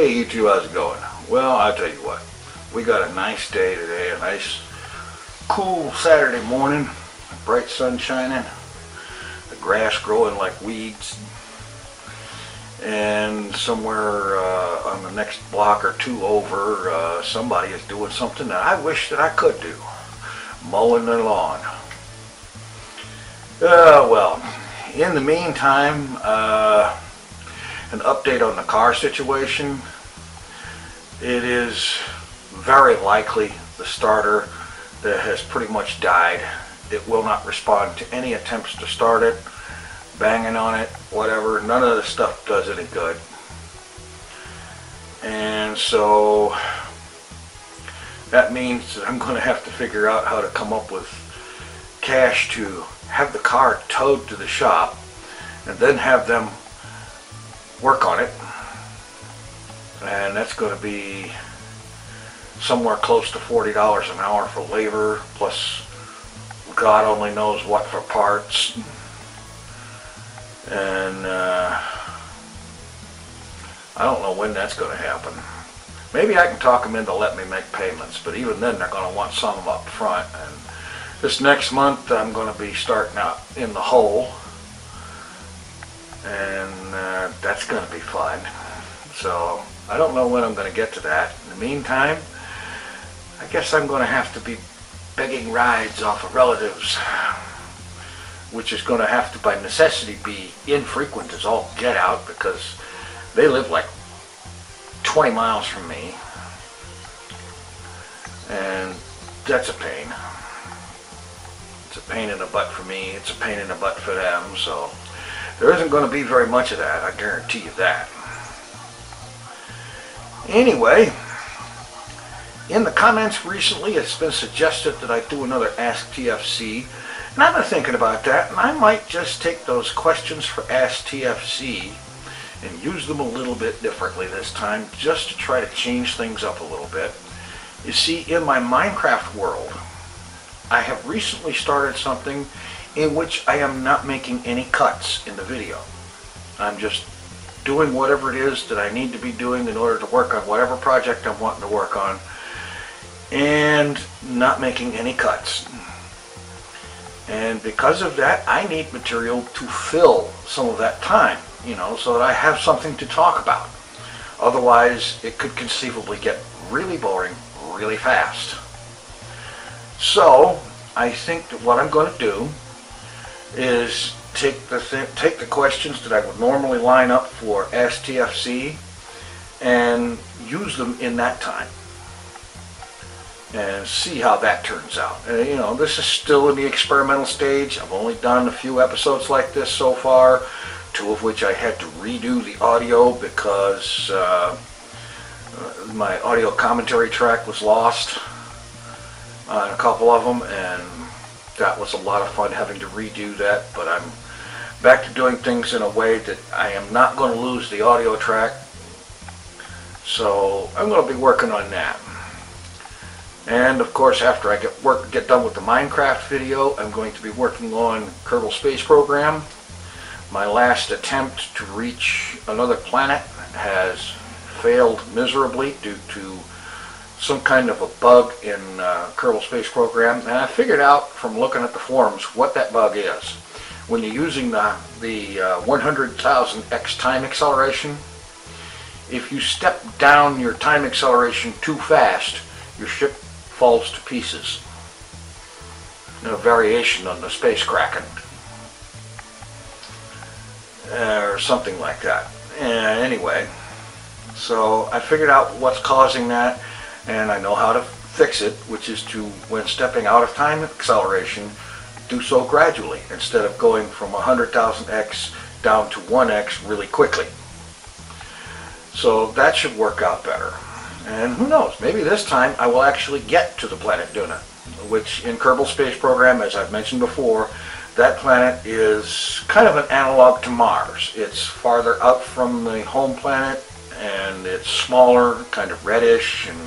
Hey you two, how's it going? Well, I'll tell you what, we got a nice day today, a nice cool Saturday morning, bright sun shining, the grass growing like weeds, and somewhere on the next block or two over, somebody is doing something that I wish that I could do, mowing their lawn. Well, in the meantime, an update on the car situation. It is very likely the starter that has pretty much died. It will not respond to any attempts to start it, banging on it, whatever. None of this stuff does any good. And so that means that I'm going to have to figure out how to come up with cash to have the car towed to the shop and then have them work on it, and that's going to be somewhere close to $40 an hour for labor, plus God only knows what for parts. And I don't know when that's going to happen. Maybe I can talk them into letting me make payments, but even then they're going to want some up front. And this next month I'm going to be starting out in the hole, and that's going to be fun. So I don't know when I'm going to get to that. In the meantime, I guess I'm going to have to be begging rides off of relatives, which is going to have to by necessity be infrequent as all get out, because they live like 20 miles from me, and that's a pain. It's a pain in the butt for me, it's a pain in the butt for them, so there isn't going to be very much of that, I guarantee you that. Anyway, in the comments recently it's been suggested that I do another Ask TFC, and I've been thinking about that, and I might just take those questions for Ask TFC and use them a little bit differently this time, just to try to change things up a little bit. You see, in my Minecraft world, I have recently started something in which I am not making any cuts in the video. I'm just doing whatever it is that I need to be doing in order to work on whatever project I'm wanting to work on, and not making any cuts. And because of that, I need material to fill some of that time, you know, so that I have something to talk about. Otherwise, it could conceivably get really boring really fast. So I think that what I'm going to do is take the questions that I would normally line up for STFC and use them in that time and see how that turns out. And, you know, this is still in the experimental stage. I've only done a few episodes like this so far, two of which I had to redo the audio because my audio commentary track was lost on a couple of them, and that was a lot of fun having to redo that. But I'm back to doing things in a way that I am not going to lose the audio track, so I'm going to be working on that. And of course, after I get done with the Minecraft video, I'm going to be working on Kerbal Space Program. My last attempt to reach another planet has failed miserably due to some kind of a bug in Kerbal Space Program, and I figured out from looking at the forums what that bug is. When you're using the 100,000x time acceleration, if you step down your time acceleration too fast, your ship falls to pieces. A variation on the space kraken, or something like that. Anyway, so I figured out what's causing that, and I know how to fix it, which is to, when stepping out of time acceleration, do so gradually instead of going from 100,000x down to 1x really quickly. So that should work out better. And who knows, maybe this time I will actually get to the planet Duna, which in Kerbal Space Program, as I've mentioned before, that planet is kind of an analog to Mars. It's farther up from the home planet, and it's smaller, kind of reddish, and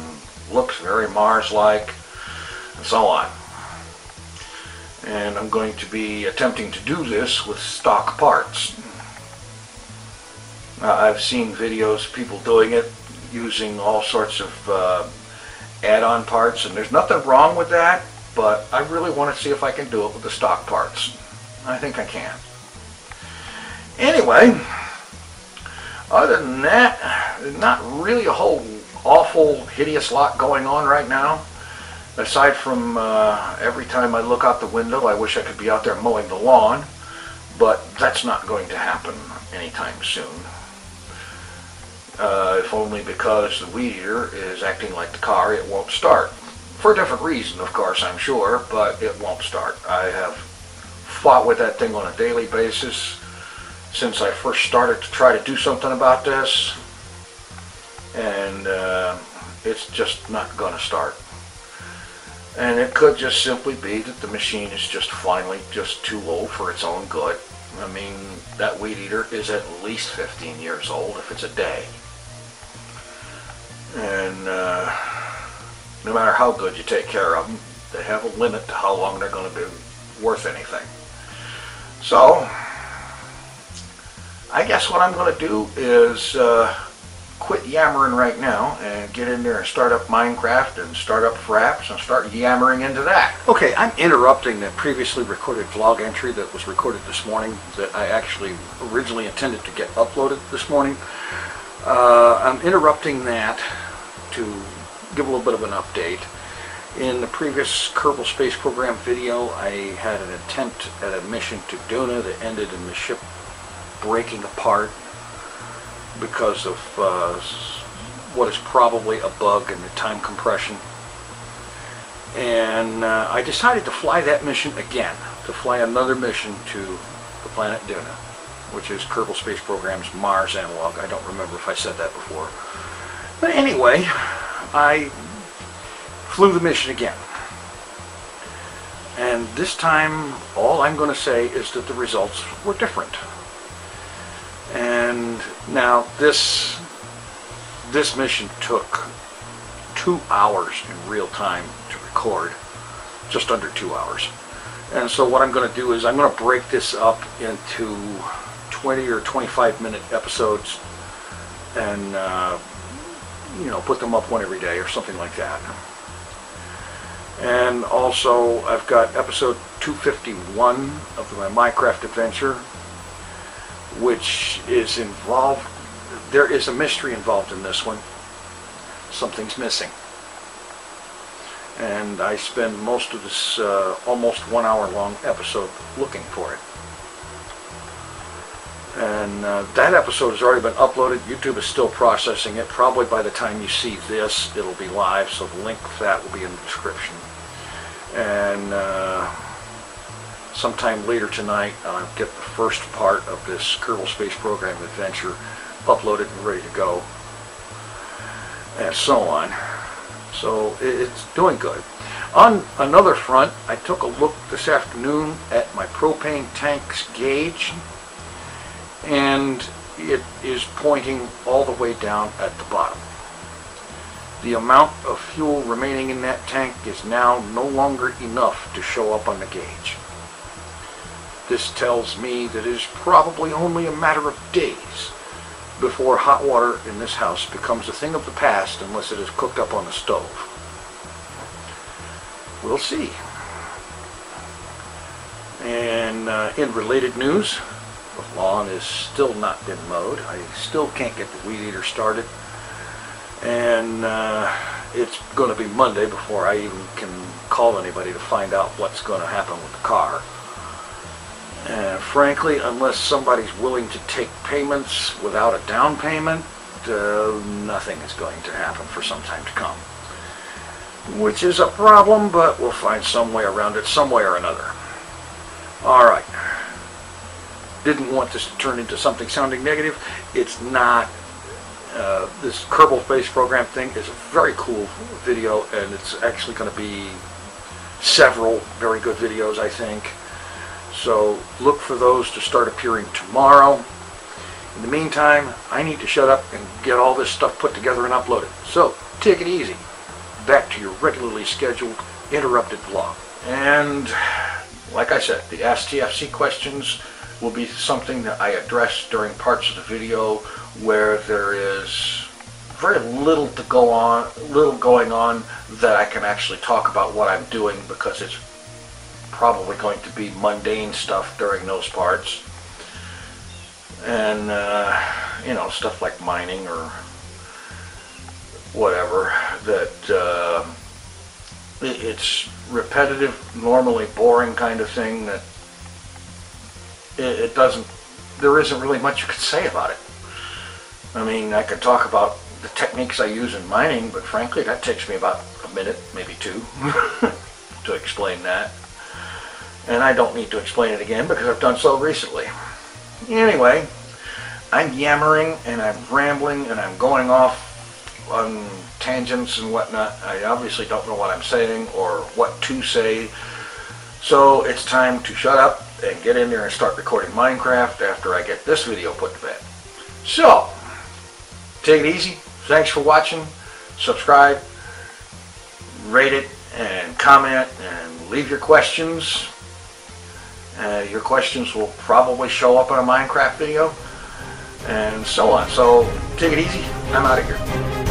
looks very Mars-like, and so on. And I'm going to be attempting to do this with stock parts. I've seen videos of people doing it, using all sorts of add-on parts, and there's nothing wrong with that, but I really want to see if I can do it with the stock parts. I think I can. Anyway, other than that, there's not really a whole awful, hideous lot going on right now. Aside from every time I look out the window, I wish I could be out there mowing the lawn, but that's not going to happen anytime soon. If only because the weed eater is acting like the car, it won't start. For a different reason, of course, I'm sure, but it won't start. I have fought with that thing on a daily basis since I first started to try to do something about this, and it's just not going to start. And it could just simply be that the machine is just finally just too old for its own good. I mean, that weed eater is at least 15 years old if it's a day. And no matter how good you take care of them, they have a limit to how long they're going to be worth anything. So, I guess what I'm going to do is quit yammering right now and get in there and start up Minecraft and start up Fraps and start yammering into that. Okay, I'm interrupting the previously recorded vlog entry that was recorded this morning that I actually originally intended to get uploaded this morning. I'm interrupting that to give a little bit of an update. In the previous Kerbal Space Program video, I had an attempt at a mission to Duna that ended in the ship breaking apart because of what is probably a bug in the time compression. And I decided to fly that mission again, to fly another mission to the planet Duna, which is Kerbal Space Program's Mars analog. I don't remember if I said that before. But anyway, I flew the mission again. And this time, all I'm going to say is that the results were different. And now this mission took 2 hours in real time to record, just under 2 hours. And so what I'm going to do is I'm going to break this up into 20 or 25 minute episodes and you know, put them up one every day or something like that. And also I've got episode 251 of my Minecraft adventure, which is involved, there is a mystery involved in this one. Something's missing. And I spend most of this almost 1 hour long episode looking for it. And that episode has already been uploaded. YouTube is still processing it. Probably by the time you see this, it'll be live, so the link for that will be in the description. And sometime later tonight, I'll get the first part of this Kerbal Space Program adventure uploaded and ready to go, and so on. So it's doing good. On another front, I took a look this afternoon at my propane tank's gauge, and it is pointing all the way down at the bottom. The amount of fuel remaining in that tank is now no longer enough to show up on the gauge. This tells me that it is probably only a matter of days before hot water in this house becomes a thing of the past unless it is cooked up on the stove. We'll see. And in related news, the lawn is still not been mowed. I still can't get the weed eater started. And it's going to be Monday before I even can call anybody to find out what's going to happen with the car. And frankly, unless somebody's willing to take payments without a down payment, nothing is going to happen for some time to come. Which is a problem, but we'll find some way around it some way or another. Alright. Didn't want this to turn into something sounding negative. It's not. This Kerbal Space Program thing is a very cool video, and it's actually going to be several very good videos, I think. So look for those to start appearing tomorrow. In the meantime, I need to shut up and get all this stuff put together and uploaded. So take it easy. Back to your regularly scheduled interrupted vlog. And like I said, the Ask TFC questions will be something that I address during parts of the video where there is very little going on that I can actually talk about what I'm doing, because it's probably going to be mundane stuff during those parts. And, you know, stuff like mining or whatever, that it's repetitive, normally boring kind of thing that there isn't really much you could say about it. I mean, I could talk about the techniques I use in mining, but frankly, that takes me about a minute, maybe two, to explain that. And I don't need to explain it again because I've done so recently. Anyway, I'm yammering and I'm rambling and I'm going off on tangents and whatnot. I obviously don't know what I'm saying or what to say. So it's time to shut up and get in there and start recording Minecraft after I get this video put to bed. So, take it easy. Thanks for watching. Subscribe, rate it, and comment, and leave your questions. Your questions will probably show up in a Minecraft video, and so on. So, take it easy. I'm out of here.